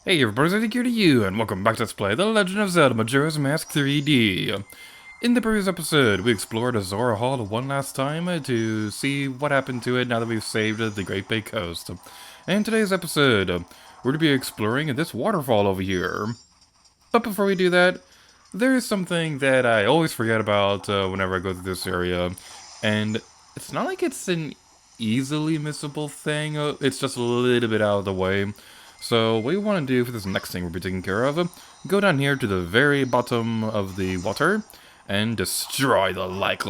Hey everybody, it's here to you, and welcome back to Let's Play The Legend of Zelda Majora's Mask 3D. In the previous episode, we explored Azora Hall one last time to see what happened to it now that we've saved the Great Bay Coast. In today's episode, we're going to be exploring this waterfall over here. But before we do that, there is something that I always forget about whenever I go through this area, and it's not like it's an easily missable thing, it's just a little bit out of the way. So what we want to do for this next thing we'll be taking care of, go down here to the very bottom of the water, and destroy the like.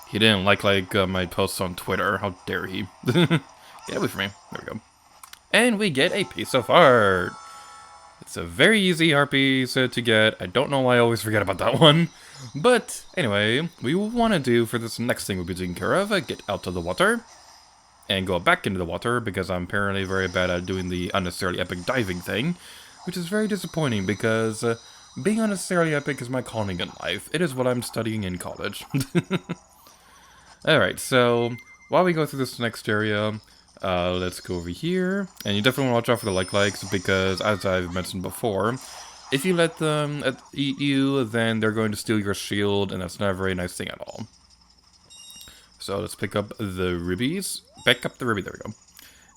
He didn't like my posts on Twitter, how dare he. Get away from me, there we go. And we get a piece of art. It's a very easy art piece to get. I don't know why I always forget about that one. But anyway, we want to do for this next thing we'll be taking care of, get out of the water and go back into the water because I'm apparently very bad at doing the unnecessarily epic diving thing, which is very disappointing because being unnecessarily epic is my calling in life. It is what I'm studying in college. Alright, so while we go through this next area, let's go over here. And you definitely want to watch out for the likes because, as I've mentioned before, if you let them eat you, then they're going to steal your shield, and that's not a very nice thing at all. So let's pick up the rubies. Pick up the ruby, there we go.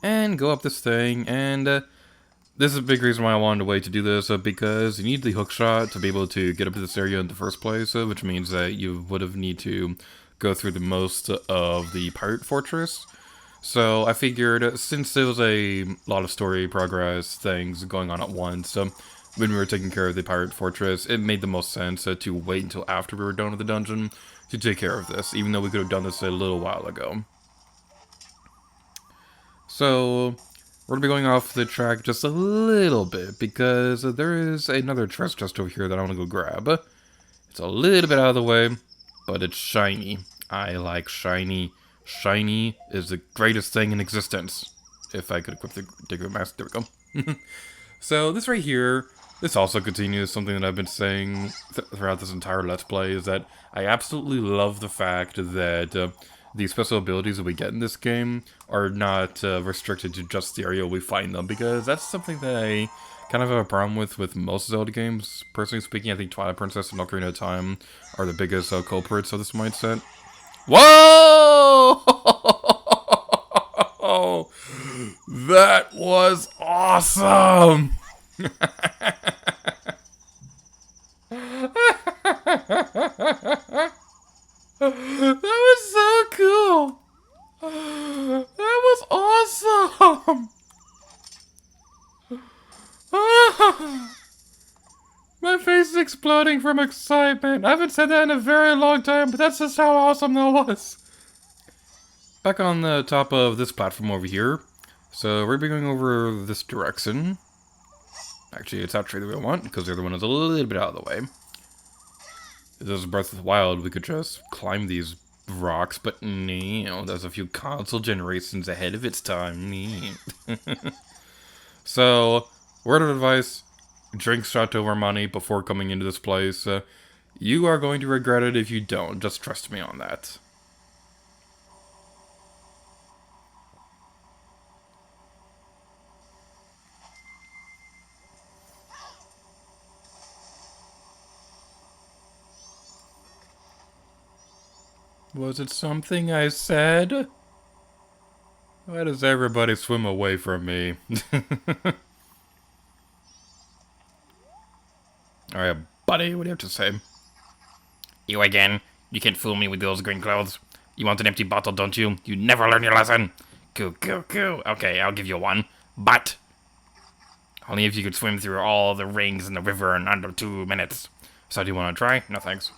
And go up this thing, and this is a big reason why I wanted to wait to do this, because you need the hook shot to be able to get up to this area in the first place, which means that you would have need to go through the most of the pirate fortress. So I figured, since there was a lot of story progress things going on at once, when we were taking care of the pirate fortress, it made the most sense to wait until after we were done with the dungeon to take care of this, even though we could have done this a little while ago. So we're going to be going off the track just a little bit, because there is another treasure chest over here that I want to go grab. It's a little bit out of the way, but it's shiny. I like shiny. Shiny is the greatest thing in existence. If I could equip the digger mask, there we go. So this right here, this also continues something that I've been saying throughout this entire Let's Play, is that I absolutely love the fact that the special abilities that we get in this game are not restricted to just the area we find them, because that's something that I kind of have a problem with most Zelda games. Personally speaking, I think Twilight Princess and Ocarina of Time are the biggest culprits of this mindset. Whoa! That was awesome! That was so cool! That was awesome! My face is exploding from excitement. I haven't said that in a very long time, but that's just how awesome that was. Back on the top of this platform over here. So we're going over this direction. Actually, it's actually the way I want, because the other one is a little bit out of the way. If this was Breath of the Wild, we could just climb these rocks, but no, there's a few console generations ahead of its time. So, word of advice, drink Chateau Armani before coming into this place. You are going to regret it if you don't, just trust me on that. Was it something I said? Why does everybody swim away from me? Alright, buddy, what do you have to say? You again? You can't fool me with those green clothes. You want an empty bottle, don't you? You never learn your lesson. Coo. Okay, I'll give you one. But only if you could swim through all the rings in the river in under 2 minutes. So do you want to try? No thanks.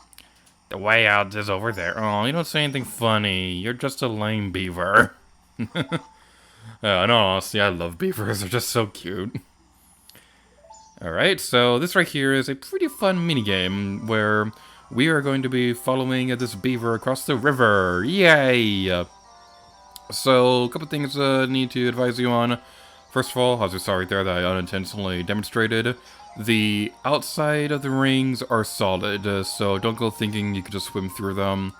The way out is over there. Oh, you don't say anything funny. You're just a lame beaver. No, honestly, I love beavers. They're just so cute. Alright, so this right here is a pretty fun minigame where we are going to be following this beaver across the river. Yay! So, a couple things I need to advise you on. First of all, as you saw right there that I unintentionally demonstrated, the outside of the rings are solid, so don't go thinking you could just swim through them.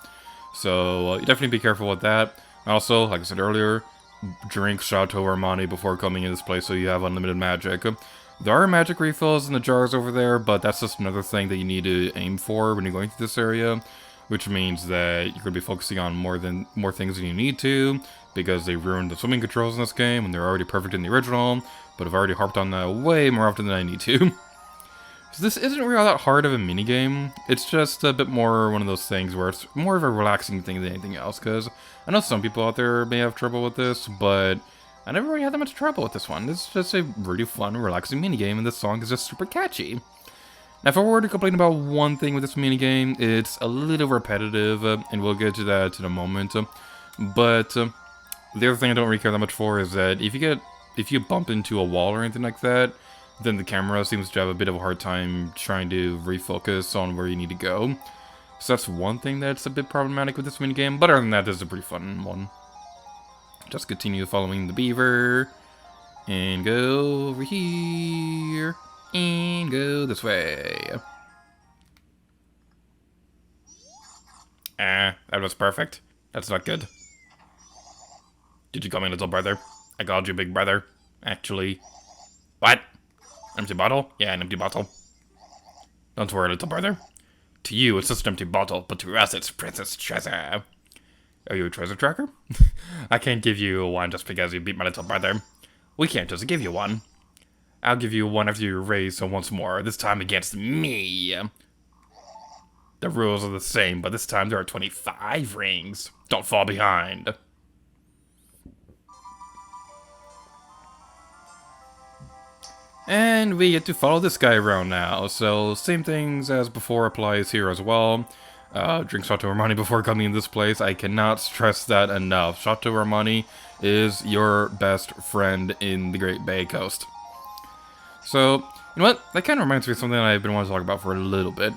So, you definitely be careful with that. Also, like I said earlier, drink Chateau Armani before coming in this place so you have unlimited magic. There are magic refills in the jars over there, but that's just another thing that you need to aim for when you're going through this area, which means that you're going to be focusing on more things than you need to, because they ruined the swimming controls in this game, and they're already perfect in the original, but I've already harped on that way more often than I need to. So this isn't really all that hard of a minigame. It's just a bit more one of those things where it's more of a relaxing thing than anything else, because I know some people out there may have trouble with this, but I never really had that much trouble with this one. This is just a really fun, relaxing minigame, and this song is just super catchy. Now, if I were to complain about one thing with this minigame, it's a little repetitive, and we'll get to that in a moment. But the other thing I don't really care that much for is that if you bump into a wall or anything like that, then the camera seems to have a bit of a hard time trying to refocus on where you need to go. So that's one thing that's a bit problematic with this minigame, but other than that, this is a pretty fun one. Just continue following the beaver, and go over here, and go this way. That was perfect. That's not good. Did you call me little brother? I called you big brother, actually. What? Empty bottle? Yeah, an empty bottle. Don't worry, little brother. To you, it's just an empty bottle, but to us, it's princess treasure. Are you a treasure tracker? I can't give you one just because you beat my little brother. We can't just give you one. I'll give you one after you raise once more, this time against me. The rules are the same, but this time there are 25 rings. Don't fall behind. And we get to follow this guy around now, so same things as before applies here as well. Drink Chateau Armani before coming in this place. I cannot stress that enough. Chateau Armani is your best friend in the Great Bay Coast. So, you know what? That kind of reminds me of something that I've been wanting to talk about for a little bit.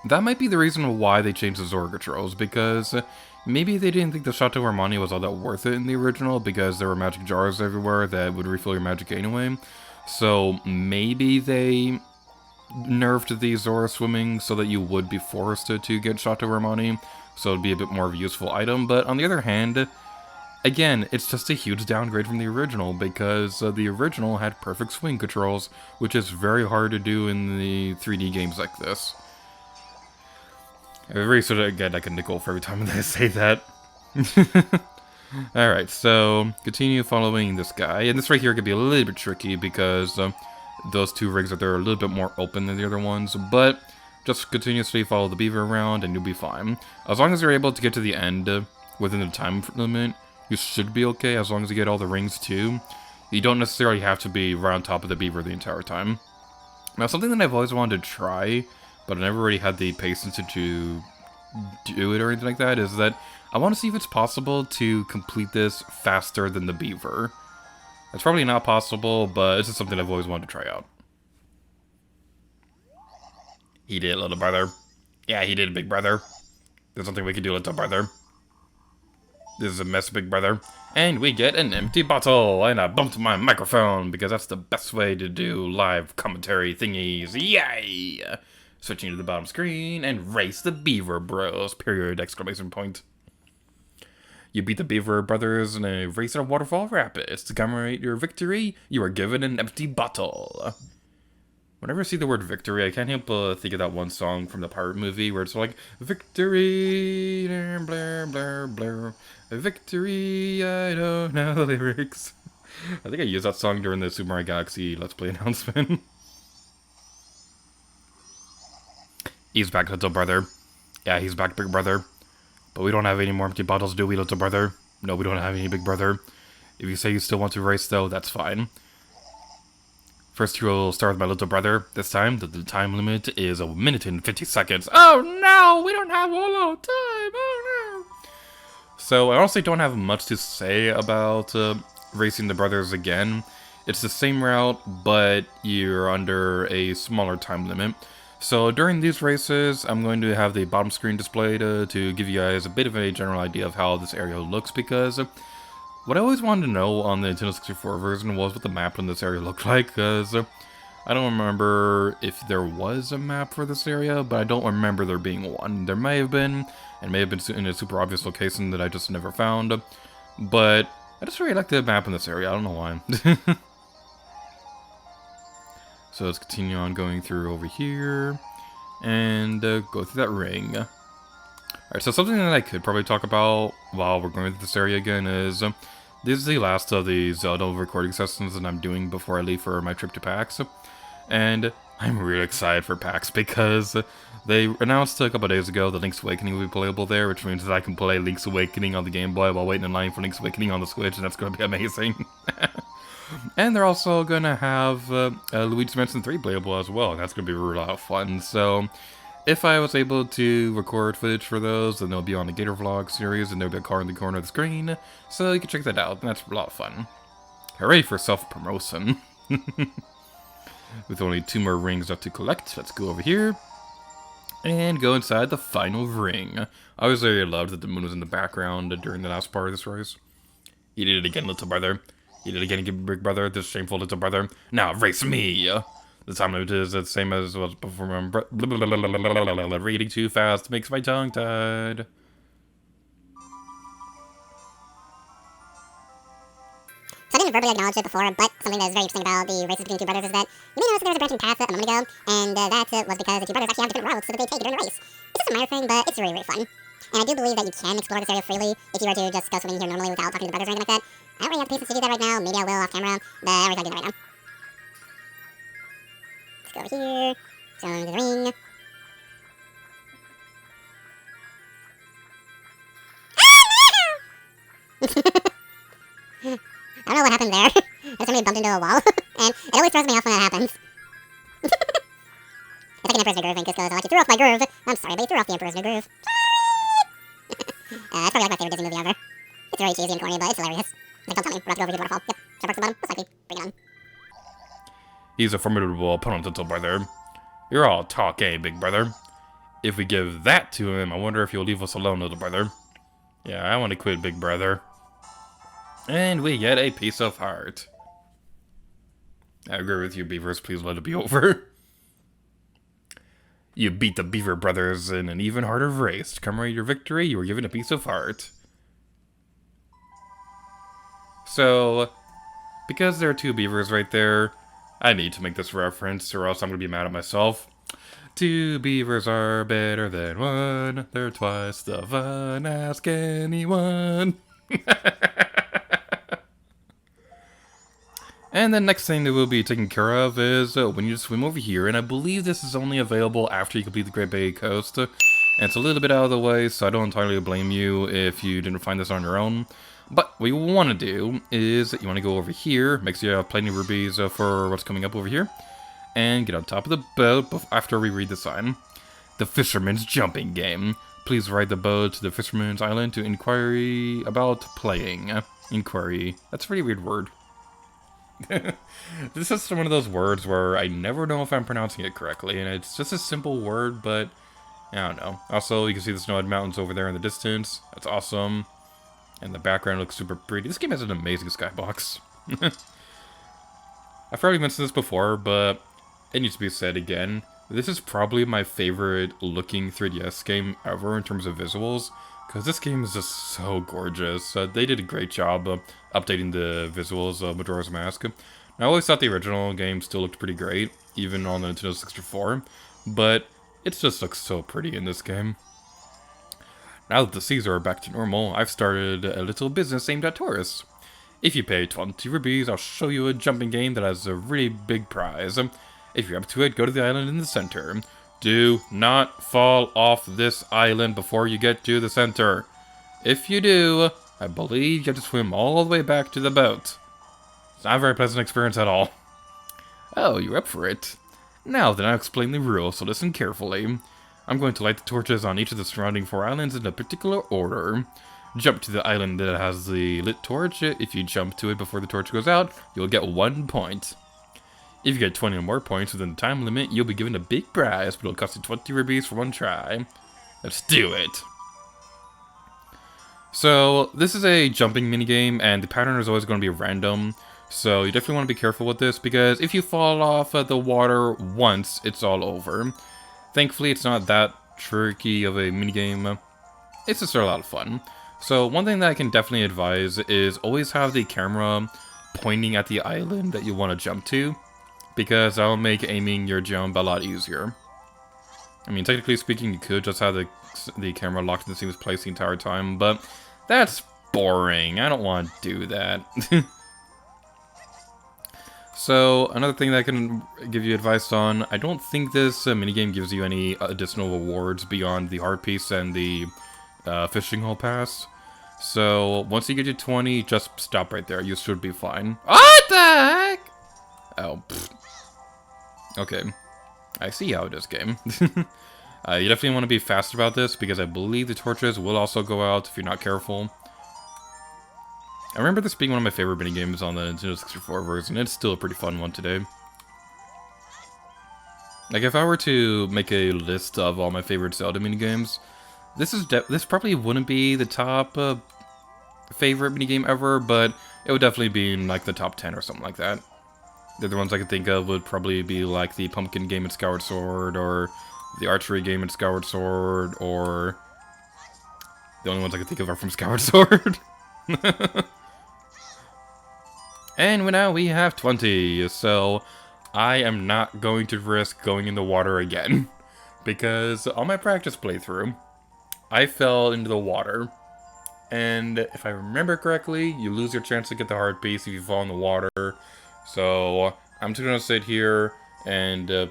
That might be the reason why they changed the Zora controls, because maybe they didn't think the Chateau Armani was all that worth it in the original, because there were magic jars everywhere that would refill your magic anyway. So maybe they nerfed the Zora swimming so that you would be forced to get Chateau Armani, so it'd be a bit more of a useful item. But on the other hand, again, it's just a huge downgrade from the original, because the original had perfect swing controls, which is very hard to do in the 3D games like this. I really sort of get like a nickel for every time that I say that. Alright, so continue following this guy, and this right here could be a little bit tricky because those two rigs are a little bit more open than the other ones, but just continuously follow the beaver around and you'll be fine. As long as you're able to get to the end within the time limit, you should be okay, as long as you get all the rings too. You don't necessarily have to be right on top of the beaver the entire time. Now, something that I've always wanted to try, but I never really had the patience to do it or anything like that, is that I want to see if it's possible to complete this faster than the beaver. It's probably not possible, but it's just something I've always wanted to try out. He did, little brother. Yeah, he did, big brother. There's something we can do, little brother. This is a mess, big brother. And we get an empty bottle, and I bumped my microphone, because that's the best way to do live commentary thingies. Yay! Switching to the bottom screen, and race the Beaver Bros, period, exclamation point. You beat the Beaver Brothers in a race at a waterfall rapids. To commemorate your victory, you are given an empty bottle. Whenever I see the word victory, I can't help but think of that one song from the pirate movie where it's like, victory, blah, blah, blah, victory, I don't know the lyrics. I think I used that song during the Super Mario Galaxy Let's Play announcement. He's back, little brother. Yeah, he's back, big brother. But we don't have any more empty bottles, do we, little brother? No, we don't have any, big brother. If you say you still want to race, though, that's fine. First, you'll start with my little brother. This time, the time limit is 1 minute and 50 seconds. Oh, no! We don't have a lot of time! Oh, no! So, I honestly don't have much to say about racing the brothers again. It's the same route, but you're under a smaller time limit. So during these races, I'm going to have the bottom screen displayed to give you guys a bit of a general idea of how this area looks, because what I always wanted to know on the Nintendo 64 version was what the map in this area looked like, because I don't remember if there was a map for this area, but I don't remember there being one. There may have been, and may have been in a super obvious location that I just never found, but I just really like the map in this area, I don't know why. So let's continue on going through over here, and go through that ring. Alright, so something that I could probably talk about while we're going through this area again is, this is the last of the Zelda recording sessions that I'm doing before I leave for my trip to PAX. And I'm really excited for PAX because they announced a couple of days ago that Link's Awakening will be playable there, which means that I can play Link's Awakening on the Game Boy while waiting in line for Link's Awakening on the Switch, and that's going to be amazing. And they're also going to have Luigi's Mansion 3 playable as well, and that's going to be a lot of fun. So, if I was able to record footage for those, then they'll be on the Gator vlog series, and there'll be a car in the corner of the screen, so you can check that out, and that's a lot of fun. Hooray for self-promotion. With only 2 more rings left to collect, let's go over here and go inside the final ring. I always really loved that the moon was in the background during the last part of this race. You did it again, little brother. You did it again, big brother. This shameful little brother. Now race me. The time limit is the same as was before. Reading too fast makes my tongue tied. So I didn't verbally acknowledge it before, but something that is very interesting about the races between 2 brothers is that you may notice that there was a branching path a moment ago, and that was because the 2 brothers actually have different routes that they take during the race. It's just a minor thing, but it's really, really fun. And I do believe that you can explore this area freely if you were to just go swimming here normally without talking to the brothers or anything like that. I don't really have the patience to do that right now. Maybe I will off camera, but I don't really do that right now. Let's go over here. Show them the ring. I don't know what happened there. I somebody bumped into a wall, and it always throws me off when that happens. It's like an Emperor's New Groove, and just goes, like, you threw off my groove. I'm sorry, but you threw off the Emperor's New Groove. That's probably like my favorite Disney movie ever. It's very cheesy and corny, but it's hilarious. Like, don't tell me, we're about to go over to the waterfall. Yep, sharp to the bottom, most likely. Bring it on. He's a formidable opponent, little brother. You're all talk, eh, big brother? If we give that to him, I wonder if he'll leave us alone, little brother. Yeah, I want to quit, big brother. And we get a piece of heart. I agree with you, Beavers. Please let it be over. You beat the Beaver brothers in an even harder race. To commemorate your victory, you were given a piece of heart. So, because there are 2 beavers right there, I need to make this reference, or else I'm going to be mad at myself. 2 beavers are better than 1. They're twice the fun. Ask anyone. And the next thing that we'll be taking care of is when you swim over here, and I believe this is only available after you complete the Great Bay Coast. And it's a little bit out of the way, so I don't entirely blame you if you didn't find this on your own. But what you want to do is you want to go over here, make sure you have plenty of rubies for what's coming up over here, and get on top of the boat after we read the sign. The Fisherman's Jumping Game. Please ride the boat to the Fisherman's Island to inquiry about playing. Inquiry. That's a pretty weird word. This is one of those words where I never know if I'm pronouncing it correctly, and it's just a simple word, but I don't know. Also, you can see the snowy mountains over there in the distance. That's awesome. And the background looks super pretty. This game has an amazing skybox. I've already mentioned this before, but it needs to be said again. This is probably my favorite looking 3DS game ever in terms of visuals, because this game is just so gorgeous. They did a great job updating the visuals of Majora's Mask. I always thought the original game still looked pretty great, even on the Nintendo 64, but it just looks so pretty in this game. Now that the seas are back to normal, I've started a little business aimed at tourists. If you pay 20 rupees, I'll show you a jumping game that has a really big prize. If you're up to it, go to the island in the center. Do not fall off this island before you get to the center. If you do, I believe you have to swim all the way back to the boat. It's not a very pleasant experience at all. Oh, you're up for it. Now then, I'll explain the rules, so listen carefully. I'm going to light the torches on each of the surrounding 4 islands in a particular order. Jump to the island that has the lit torch. If you jump to it before the torch goes out, you'll get 1 point. If you get 20 or more points within the time limit, you'll be given a big prize, but it'll cost you 20 rupees for 1 try. Let's do it! So, this is a jumping minigame, and the pattern is always going to be random. So, you definitely want to be careful with this, because if you fall off the water once, it's all over. Thankfully, it's not that tricky of a minigame. It's just a lot of fun. So one thing that I can definitely advise is always have the camera pointing at the island that you want to jump to, because that'll make aiming your jump a lot easier. I mean, technically speaking, you could just have the camera locked in the same place the entire time, but that's boring. I don't want to do that. So, another thing that I can give you advice on, I don't think this minigame gives you any additional rewards beyond the heart piece and the fishing hole pass. So, once you get to 20, just stop right there. You should be fine. What the heck? Oh, pfft. Okay. I see how it is, game. You definitely want to be fast about this, because I believe the torches will also go out if you're not careful. I remember this being one of my favorite minigames on the Nintendo 64 version. It's still a pretty fun one today. Like, if I were to make a list of all my favorite Zelda minigames, this probably wouldn't be the top favorite minigame ever, but it would definitely be in, like, the top 10 or something like that. The other ones I could think of would probably be, like, the pumpkin game in Skyward Sword, or the archery game in Skyward Sword, or... The only ones I could think of are from Skyward Sword. And now we have 20, so I am not going to risk going in the water again. Because on my practice playthrough, I fell into the water. And if I remember correctly, you lose your chance to get the heart piece if you fall in the water. So I'm just gonna sit here and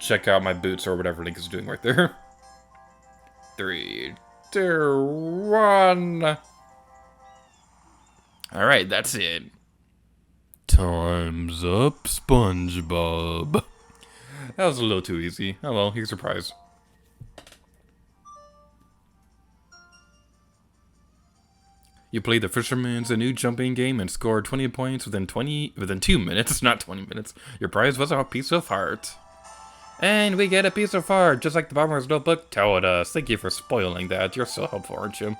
check out my boots or whatever Link is doing right there. 3, 2, 1. Alright, that's it. Time's up, SpongeBob. That was a little too easy. Oh well, here's your prize. You played the Fisherman's a new jumping game and scored 20 points within 2 minutes, not 20 minutes. Your prize was a piece of heart. And we get a piece of heart, just like the Bomber's Notebook told us. Thank you for spoiling that. You're so helpful, aren't you?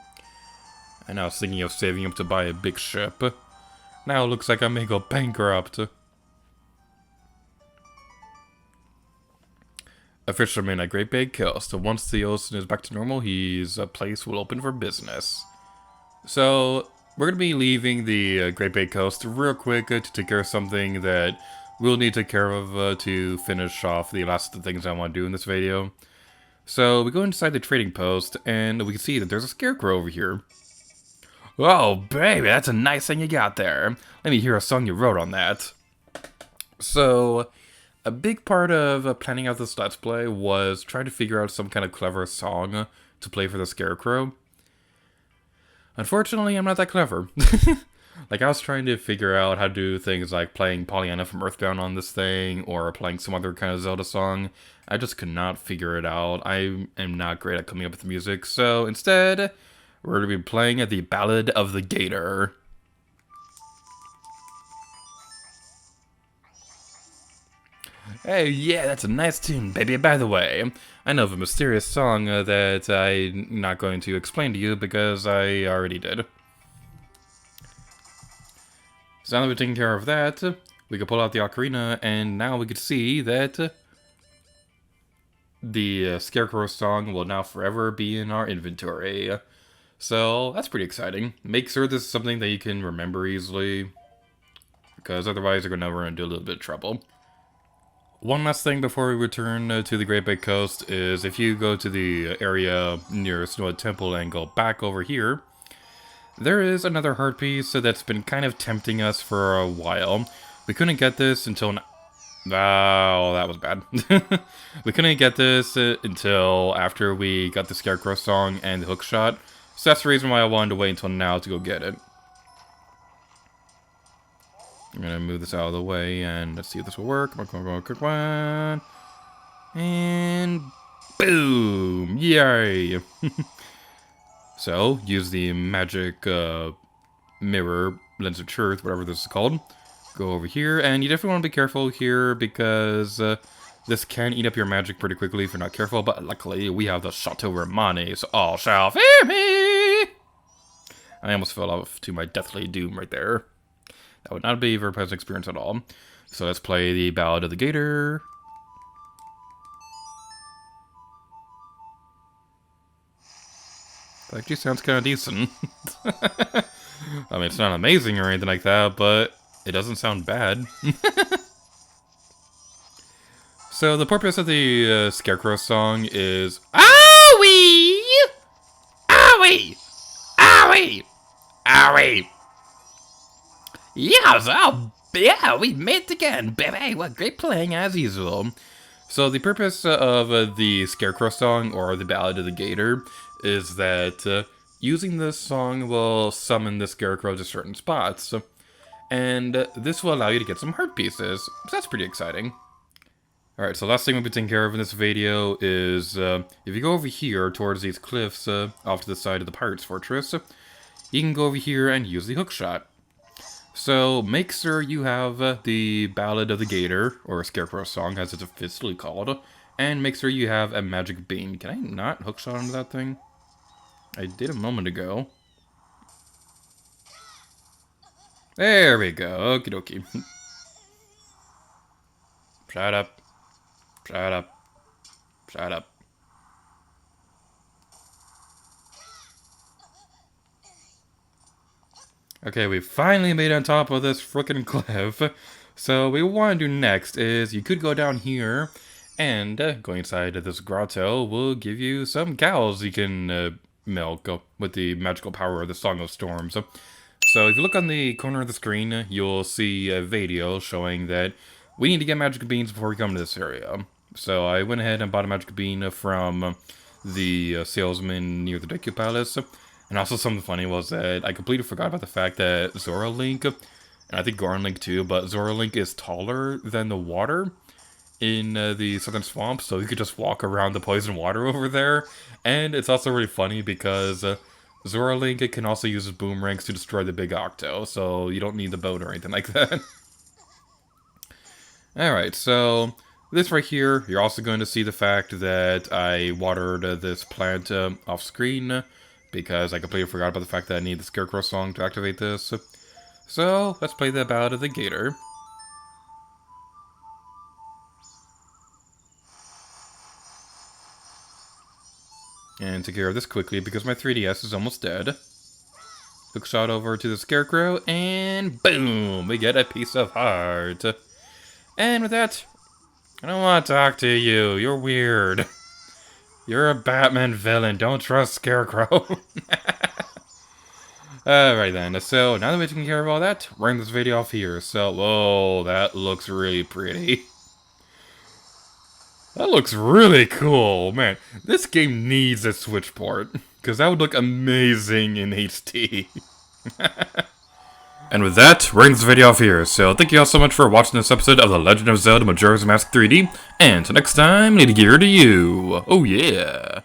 And I was thinking of saving up to buy a big ship. Now it looks like I may go bankrupt. A fisherman at Great Big Coast. Once the ocean is back to normal, his place will open for business. So, we're going to be leaving the Great Big Coast real quick to take care of something that we'll need to take care of to finish off the last of the things I want to do in this video. So, we go inside the trading post, and we can see that there's a Scarecrow over here. Oh, baby, that's a nice thing you got there. Let me hear a song you wrote on that. So, a big part of planning out this Let's Play was trying to figure out some kind of clever song to play for the Scarecrow. Unfortunately, I'm not that clever. Like, I was trying to figure out how to do things like playing Pollyanna from Earthbound on this thing, or playing some other kind of Zelda song. I just could not figure it out. I am not great at coming up with music, so instead... we're going to be playing at the Ballad of the Gator. Hey, yeah, that's a nice tune, baby. By the way, I know of a mysterious song that I'm not going to explain to you because I already did. So now that we've taken care of that, we can pull out the ocarina, and now we can see that the Scarecrow Song will now forever be in our inventory. So, that's pretty exciting. Make sure this is something that you can remember easily, because otherwise you're going to run into a little bit of trouble. One last thing before we return to the Great Big Coast is if you go to the area near Snow Temple and go back over here, there is another heart piece that's been kind of tempting us for a while. We couldn't get this until... Oh, that was bad. We couldn't get this until after we got the Scarecrow Song and the hookshot. So that's the reason why I wanted to wait until now to go get it. I'm gonna move this out of the way and let's see if this will work. Come on, quick one. And boom! Yay! So, use the magic mirror, lens of truth, whatever this is called. Go over here, and you definitely want to be careful here because this can eat up your magic pretty quickly if you're not careful, but luckily we have the Chateau Romani, so all shall fear me! I almost fell off to my deathly doom right there. That would not be a very pleasant experience at all. So let's play the Ballad of the Gator. It actually sounds kind of decent. I mean, it's not amazing or anything like that, but it doesn't sound bad. So the purpose of the Scarecrow Song is Owie! Owie! Owie! Owie! Yes, oh, yeah, we made it again, baby. What great playing as usual. So the purpose of the Scarecrow Song, or the Ballad of the Gator, is that using this song will summon the Scarecrow to certain spots. And this will allow you to get some heart pieces. So that's pretty exciting. Alright, so last thing we'll be taking care of in this video is, if you go over here towards these cliffs off to the side of the Pirate's Fortress, you can go over here and use the hookshot. So make sure you have the Ballad of the Gator, or Scarecrow Song as it's officially called, and make sure you have a magic bean. Can I not hookshot onto that thing? I did a moment ago. There we go, okie dokie. Shut up. Shut up. Shut up. Okay, we finally made it on top of this frickin' cliff. So what we want to do next is you could go down here and going inside of this grotto will give you some cows you can milk with the magical power of the Song of Storms. So if you look on the corner of the screen, you'll see a video showing that we need to get magic beans before we come to this area. So I went ahead and bought a magic bean from the salesman near the Deku Palace. And also something funny was that I completely forgot about the fact that Zora Link, and I think Goron Link too, but Zora Link is taller than the water in the Southern Swamp, so you could just walk around the poison water over there. And it's also really funny because Zora Link can also use his boomerangs to destroy the big Octo, so you don't need the boat or anything like that. Alright, so this right here, you're also going to see the fact that I watered this plant off screen because I completely forgot about the fact that I need the Scarecrow Song to activate this. So, let's play the Ballad of the Gator. And take care of this quickly because my 3DS is almost dead. Hook shot over to the Scarecrow, and boom! We get a piece of heart. And with that, I don't want to talk to you. You're weird. You're a Batman villain. Don't trust Scarecrow. Alright then, so now that we've taken care of all that, we're ending this video off here. So, whoa, that looks really pretty. That looks really cool. Man, this game needs a Switch port, because that would look amazing in HD. And with that, we're ending this video off here. So thank you all so much for watching this episode of The Legend of Zelda Majora's Mask 3D. And until next time, Lady Gear to you. Oh yeah.